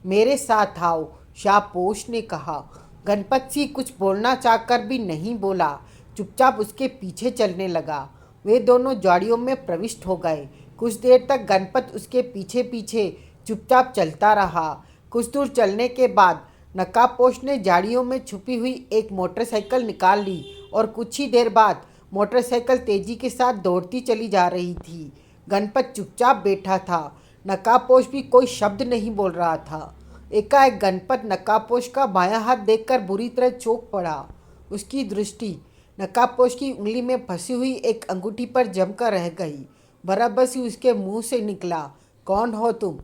मेरे साथ आओ, शाहपोश ने कहा। गणपत सिंह कुछ बोलना चाहकर भी नहीं बोला, चुपचाप उसके पीछे चलने लगा। वे दोनों झाड़ियों में प्रविष्ट हो गए। कुछ देर तक गणपत उसके पीछे पीछे चुपचाप चलता रहा। कुछ दूर चलने के बाद नकाबपोश ने झाड़ियों में छुपी हुई एक मोटरसाइकिल निकाल ली और कुछ ही देर बाद मोटरसाइकिल तेजी के साथ दौड़ती चली जा रही थी। गणपत चुपचाप बैठा था। नकाबपोश भी कोई शब्द नहीं बोल रहा था। एकाएक गणपत नकाबपोश का बायां हाथ देखकर बुरी तरह चौंक पड़ा। उसकी दृष्टि नकाबपोश की उंगली में फंसी हुई एक अंगूठी पर जमकर रह गई। बराबर ही उसके मुंह से निकला, कौन हो तुम?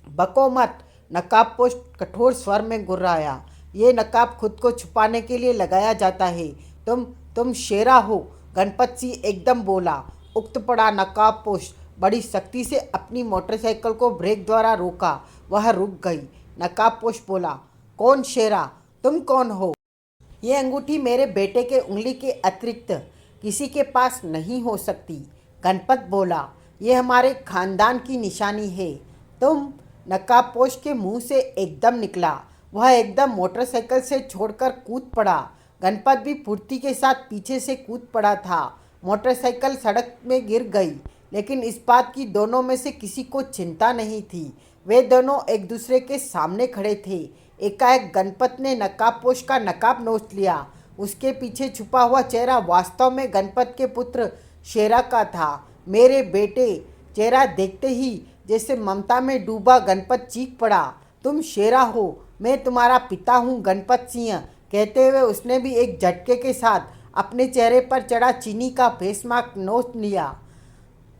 बको मत, नकाबपोश कठोर स्वर में गुर्राया। ये नकाब खुद को छुपाने के लिए लगाया जाता है। तुम शेरा हो, गणपत सिंह एकदम बोला। उक्त पड़ा नकाबपोश बड़ी सख्ती से अपनी मोटरसाइकिल को ब्रेक द्वारा रोका। वह रुक गई। नकाबपोश बोला, कौन शेरा? तुम कौन हो? ये अंगूठी मेरे बेटे के उंगली के अतिरिक्त किसी के पास नहीं हो सकती। गणपत बोला, ये हमारे खानदान की निशानी है। तुम? नकाबपोश के मुंह से एकदम निकला। वह एकदम मोटरसाइकिल से छोड़कर कूद पड़ा। गणपत भी फुर्ती के साथ पीछे से कूद पड़ा था। मोटरसाइकिल सड़क में गिर गई, लेकिन इस बात की दोनों में से किसी को चिंता नहीं थी। वे दोनों एक दूसरे के सामने खड़े थे। एकाएक गणपत ने नकाबपोश का नकाब नोच लिया। उसके पीछे छुपा हुआ चेहरा वास्तव में गणपत के पुत्र शेरा का था। मेरे बेटे! चेहरा देखते ही जैसे ममता में डूबा गणपत चीख पड़ा, तुम शेरा हो, मैं तुम्हारा पिता हूँ गणपत सिंह। कहते हुए उसने भी एक झटके के साथ अपने चेहरे पर चढ़ा चीनी का फेस मास्क नोच लिया।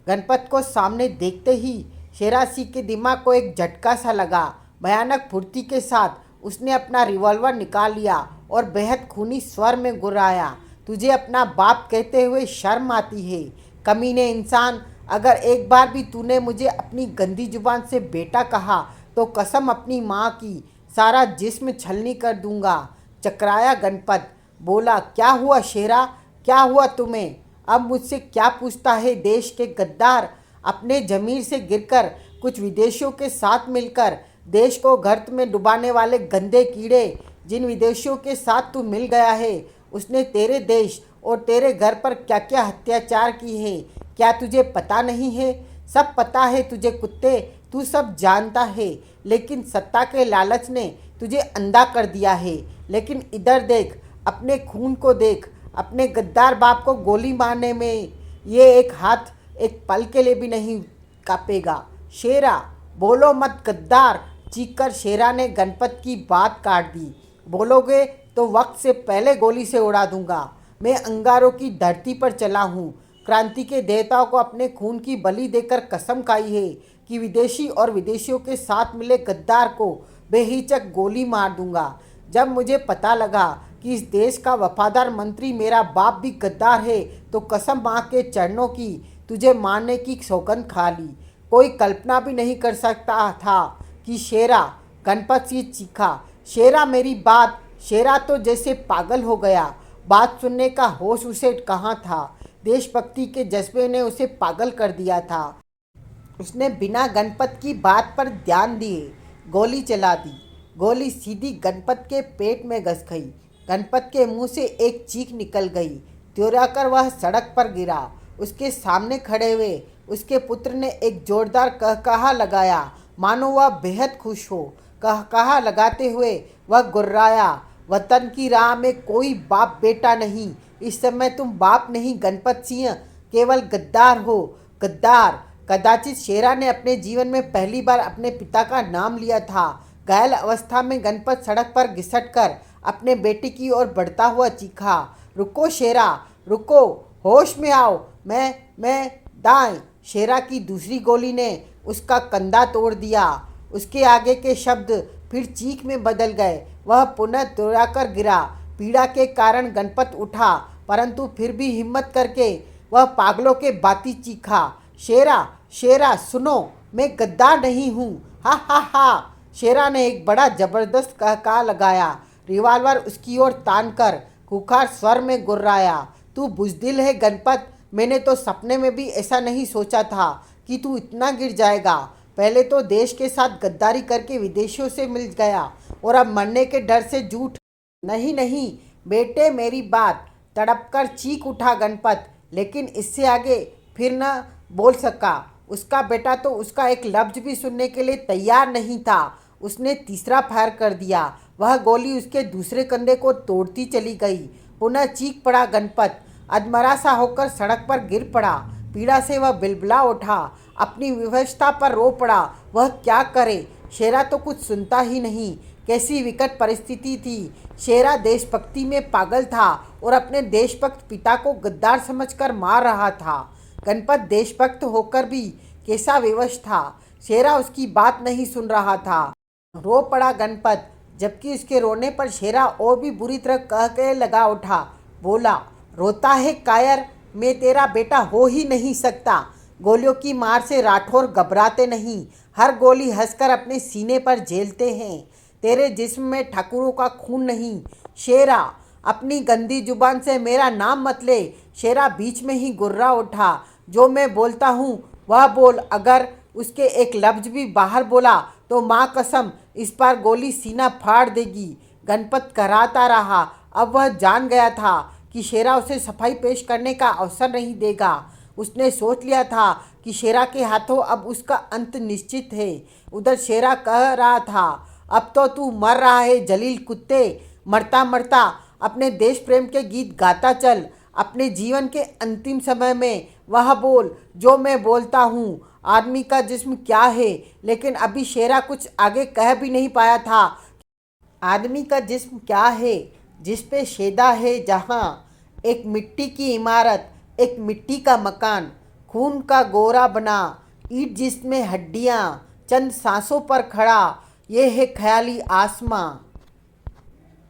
गणपत को सामने देखते ही शेरा सिंह के दिमाग को एक झटका सा लगा। भयानक फुर्ती के साथ उसने अपना रिवॉल्वर निकाल लिया और बेहद खूनी स्वर में गुर्राया, तुझे अपना बाप कहते हुए शर्म आती है? कमीने इंसान, अगर एक बार भी तूने मुझे अपनी गंदी जुबान से बेटा कहा तो कसम अपनी माँ की, सारा जिस्म छलनी कर दूंगा। चकराया गणपत। बोला, क्या हुआ शेरा? क्या हुआ तुम्हें? अब मुझसे क्या पूछता है देश के गद्दार? अपने ज़मीर से गिरकर कुछ विदेशियों के साथ मिलकर देश को गर्त में डुबाने वाले गंदे कीड़े, जिन विदेशियों के साथ तू मिल गया है, उसने तेरे देश और तेरे घर पर क्या क्या अत्याचार की है, क्या तुझे पता नहीं है? सब पता है तुझे कुत्ते, तू सब जानता है, लेकिन सत्ता के लालच ने तुझे अंधा कर दिया है। लेकिन इधर देख, अपने खून को देख, अपने गद्दार बाप को गोली मारने में ये एक हाथ एक पल के लिए भी नहीं कांपेगा। शेरा, बोलो मत गद्दार, चीखकर शेरा ने गणपत की बात काट दी। बोलोगे तो वक्त से पहले गोली से उड़ा दूंगा। मैं अंगारों की धरती पर चला हूँ। क्रांति के देवताओं को अपने खून की बलि देकर कसम खाई है कि विदेशी और विदेशियों के साथ मिले गद्दार को बेहिचक गोली मार दूंगा। जब मुझे पता लगा कि इस देश का वफादार मंत्री मेरा बाप भी गद्दार है, तो कसम माँ के चरणों की तुझे मारने की सौगंध खा ली। कोई कल्पना भी नहीं कर सकता था कि शेरा, गणपत सिंह चीखा। शेरा मेरी बात। शेरा तो जैसे पागल हो गया। बात सुनने का होश उसे कहाँ था। देशभक्ति के जज्बे ने उसे पागल कर दिया था। उसने बिना गणपत की बात पर ध्यान दिए गोली चला दी। गोली सीधी गणपत के पेट में घुस गई। गणपत के मुंह से एक चीख निकल गई। त्योराकर वह सड़क पर गिरा। उसके सामने खड़े हुए उसके पुत्र ने एक जोरदार कहकहा लगाया, मानो वह बेहद खुश हो। कहकहा लगाते हुए वह गुर्राया, वतन की राह में कोई बाप बेटा नहीं। इस समय तुम बाप नहीं गणपत सिंह, केवल गद्दार हो। गद्दार! कदाचित शेरा ने अपने जीवन में पहली बार अपने पिता का नाम लिया था। घायल अवस्था में गणपत सड़क पर घिसटकर अपने बेटे की ओर बढ़ता हुआ चीखा, रुको शेरा, रुको, होश में आओ। मैं दाएं। शेरा की दूसरी गोली ने उसका कंधा तोड़ दिया। उसके आगे के शब्द फिर चीख में बदल गए। वह पुनः दौड़ाकर गिरा। पीड़ा के कारण गणपत उठा, परंतु फिर भी हिम्मत करके वह पागलों के बाती चीखा, शेरा, शेरा सुनो, मैं गद्दार नहीं हूँ। हा हा हा। शेरा ने एक बड़ा जबरदस्त कहका लगाया। रिवॉल्वर उसकी ओर तानकर खुखार स्वर में गुर्राया, तू बुज़दिल है गणपत। मैंने तो सपने में भी ऐसा नहीं सोचा था कि तू इतना गिर जाएगा। पहले तो देश के साथ गद्दारी करके विदेशियों से मिल गया और अब मरने के डर से झूठ। नहीं नहीं बेटे, मेरी बात, तड़पकर चीख उठा गणपत। लेकिन इससे आगे फिर न बोल सका। उसका बेटा तो उसका एक लफ्ज भी सुनने के लिए तैयार नहीं था। उसने तीसरा फायर कर दिया। वह गोली उसके दूसरे कंधे को तोड़ती चली गई। पुनः चीख पड़ा गणपत। अधमरा सा होकर सड़क पर गिर पड़ा। पीड़ा से वह बिलबिला उठा। अपनी विवशता पर रो पड़ा। वह क्या करे? शेरा तो कुछ सुनता ही नहीं। कैसी विकट परिस्थिति थी। शेरा देशभक्ति में पागल था और अपने देशभक्त पिता को गद्दार समझकर मार रहा था। गणपत देशभक्त होकर भी कैसा विवश था। शेरा उसकी बात नहीं सुन रहा था। रो पड़ा गणपत, जबकि उसके रोने पर शेरा और भी बुरी तरह कह के लगा उठा। बोला, रोता है कायर, मैं तेरा बेटा हो ही नहीं सकता। गोलियों की मार से राठौर घबराते नहीं। हर गोली हंसकर अपने सीने पर झेलते हैं। तेरे जिस्म में ठाकुरों का खून नहीं। शेरा, अपनी गंदी जुबान से मेरा नाम मत ले। शेरा बीच में ही गुर्रा उठा। जो मैं बोलता हूँ वह बोल। अगर उसके एक लफ्ज भी बाहर बोला तो माँ कसम इस बार गोली सीना फाड़ देगी। गणपत कराता रहा। अब वह जान गया था कि शेरा उसे सफाई पेश करने का अवसर नहीं देगा। उसने सोच लिया था कि शेरा के हाथों अब उसका अंत निश्चित है। उधर शेरा कह रहा था, अब तो तू मर रहा है जलील कुत्ते। मरता मरता अपने देश प्रेम के गीत गाता चल। अपने जीवन के अंतिम समय में वह बोल जो मैं बोलता हूँ। आदमी का जिस्म क्या है? लेकिन अभी शेरा कुछ आगे कह भी नहीं पाया था। आदमी का जिस्म क्या है जिस पे शेदा है जहाँ? एक मिट्टी की इमारत, एक मिट्टी का मकान, खून का गोरा बना, ईंट जिसमें हड्डियाँ, चंद सांसों पर खड़ा, ये है ख्याली आसमां।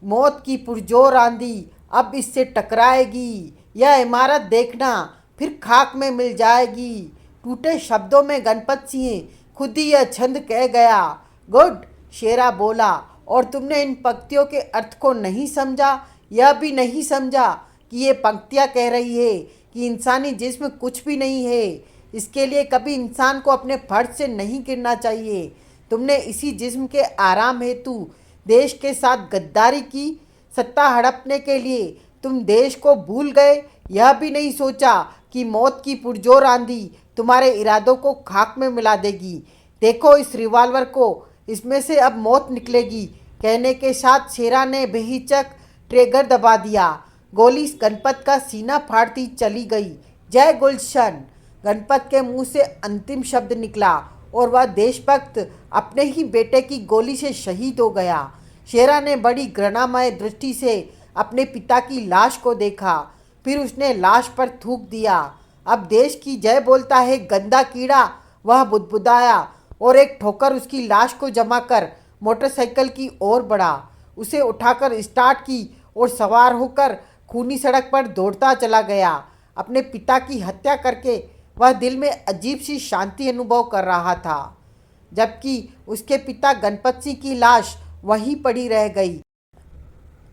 मौत की पुरजोर आंधी अब इससे टकराएगी। यह इमारत देखना फिर खाक में मिल जाएगी। टूटे शब्दों में गणपत सिंह खुद ही यह छंद कह गया। गुड, शेरा बोला, और तुमने इन पंक्तियों के अर्थ को नहीं समझा? यह भी नहीं समझा कि ये पंक्तियाँ कह रही है कि इंसानी जिस्म कुछ भी नहीं है। इसके लिए कभी इंसान को अपने फर्ज से नहीं गिरना चाहिए। तुमने इसी जिस्म के आराम हेतु देश के साथ गद्दारी की। सत्ता हड़पने के लिए तुम देश को भूल गए। यह भी नहीं सोचा कि मौत की पुरजोर आंधी तुम्हारे इरादों को खाक में मिला देगी। देखो इस रिवॉल्वर को, इसमें से अब मौत निकलेगी। कहने के साथ शेरा ने बेहिचक ट्रिगर दबा दिया। गोली गणपत का सीना फाड़ती चली गई। जय गुलशन। गणपत के मुंह से अंतिम शब्द निकला और वह देशभक्त अपने ही बेटे की गोली से शहीद हो गया। शेरा ने बड़ी घृणामय दृष्टि से अपने पिता की लाश को देखा। फिर उसने लाश पर थूक दिया। अब देश की जय बोलता है गंदा कीड़ा। वह बुदबुदाया और एक ठोकर उसकी लाश को जमा कर मोटरसाइकिल की ओर बढ़ा। उसे उठाकर स्टार्ट की और सवार होकर खूनी सड़क पर दौड़ता चला गया। अपने पिता की हत्या करके वह दिल में अजीब सी शांति अनुभव कर रहा था, जबकि उसके पिता गणपत सिंह की लाश वहीं पड़ी रह गई,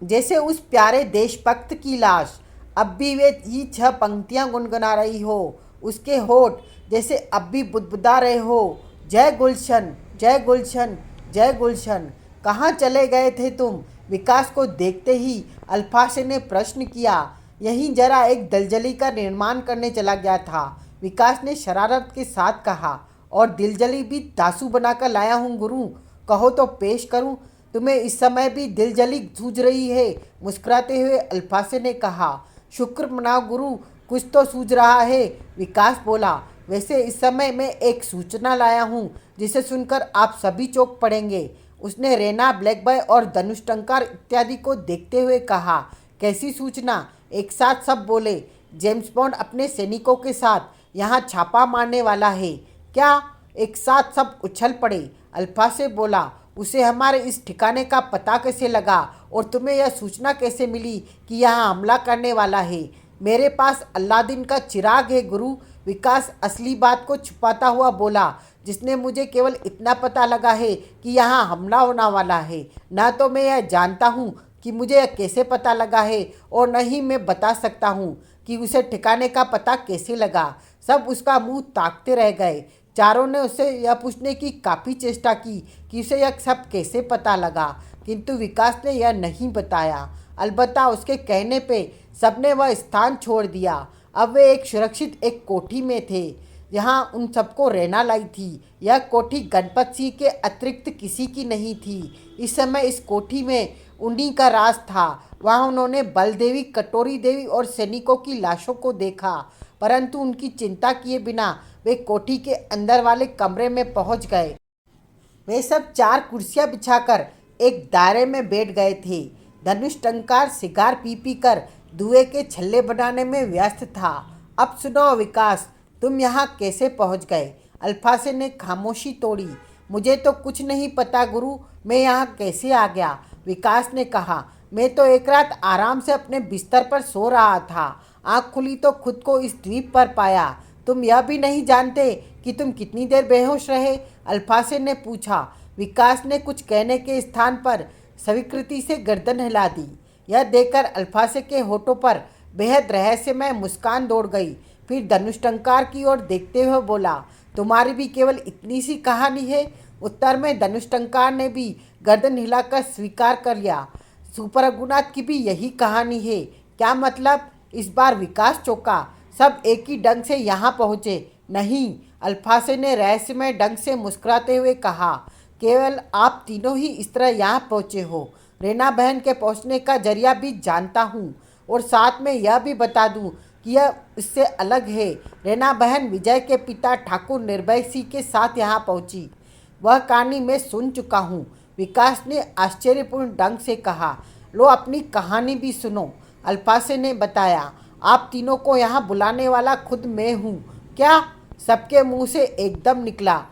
जैसे उस प्यारे देशभक्त की लाश। अब भी वे ही 6 पंक्तियां गुनगुना रही हो। उसके होठ जैसे अब भी बुदबुदा रहे हो। जय गुलशन, जय गुलशन, जय गुलशन। कहाँ चले गए थे तुम? विकास को देखते ही अल्फाशे ने प्रश्न किया। यहीं जरा एक दलदली का निर्माण करने चला गया था, विकास ने शरारत के साथ कहा। और दिलजली भी दासू बनाकर लाया हूँ गुरु, कहो तो पेश करूँ। तुम्हें इस समय भी दिलजली सूझ रही है? मुस्कुराते हुए अल्फासे ने कहा। शुक्र मनाओ गुरु, कुछ तो सूझ रहा है, विकास बोला। वैसे इस समय मैं एक सूचना लाया हूँ जिसे सुनकर आप सभी चौंक पड़ेंगे। उसने रेना, ब्लैक बॉय और धनुष टंकार इत्यादि को देखते हुए कहा। कैसी सूचना? एक साथ सब बोले। जेम्स बॉन्ड अपने सैनिकों के साथ यहाँ छापा मारने वाला है। क्या? एक साथ सब उछल पड़े। अल्फा से बोला, उसे हमारे इस ठिकाने का पता कैसे लगा और तुम्हें यह सूचना कैसे मिली कि यहाँ हमला करने वाला है? मेरे पास अलादीन का चिराग है गुरु, विकास असली बात को छुपाता हुआ बोला। जिसने मुझे केवल इतना पता लगा है कि यहाँ हमला होने वाला है। न तो मैं यह जानता हूँ कि मुझे यह कैसे पता लगा है और न ही मैं बता सकता हूँ कि उसे ठिकाने का पता कैसे लगा। सब उसका मुंह ताकते रह गए। चारों ने उससे यह पूछने की काफ़ी चेष्टा की कि उसे यह सब कैसे पता लगा, किंतु विकास ने यह नहीं बताया। अलबत्ता उसके कहने पे सबने वह स्थान छोड़ दिया। अब वे एक सुरक्षित एक कोठी में थे जहाँ उन सबको रहना लाई थी। यह कोठी गणपत सिंह के अतिरिक्त किसी की नहीं थी। इस समय इस कोठी में उन्हीं का राज था। वहाँ उन्होंने बलदेवी, कटोरी देवी और सैनिकों की लाशों को देखा, परंतु उनकी चिंता किए बिना वे कोठी के अंदर वाले कमरे में पहुंच गए। वे सब 4 कुर्सियां बिछाकर एक दायरे में बैठ गए थे। धनुष टंकार सिगार पी पी कर धुएं के छल्ले बनाने में व्यस्त था। अब सुनो विकास, तुम यहाँ कैसे पहुँच गए? अल्फासे ने खामोशी तोड़ी। मुझे तो कुछ नहीं पता गुरु, मैं यहाँ कैसे आ गया? विकास ने कहा। मैं तो एक रात आराम से अपने बिस्तर पर सो रहा था। आँख खुली तो खुद को इस द्वीप पर पाया। तुम यह भी नहीं जानते कि तुम कितनी देर बेहोश रहे? अल्फासे ने पूछा। विकास ने कुछ कहने के स्थान पर स्वीकृति से गर्दन हिला दी। यह देखकर अल्फासे के होठों पर बेहद रहस्यमय मुस्कान दौड़ गई। फिर धनुष्टंकार की ओर देखते हुए बोला, तुम्हारी भी केवल इतनी सी कहानी है? उत्तर में धनुष्टंकार ने भी गर्दन हिलाकर स्वीकार कर लिया। सुपर रघुनाथ की भी यही कहानी है। क्या मतलब? इस बार विकास चौंका। सब एक ही ढंग से यहाँ पहुँचे? नहीं, अल्फासे ने रहस्यमय ढंग से मुस्कुराते हुए कहा, केवल आप तीनों ही इस तरह यहाँ पहुँचे हो। रेना बहन के पहुँचने का जरिया भी जानता हूँ, और साथ में यह भी बता दूँ कि यह इससे अलग है। रेना बहन विजय के पिता ठाकुर निर्भय सिंह के साथ यहाँ पहुँची। वह कहानी मैं सुन चुका हूँ, विकास ने आश्चर्यपूर्ण ढंग से कहा। लो अपनी कहानी भी सुनो, अल्फासे ने बताया। आप तीनों को यहाँ बुलाने वाला खुद मैं हूँ। क्या? सबके मुंह से एकदम निकला।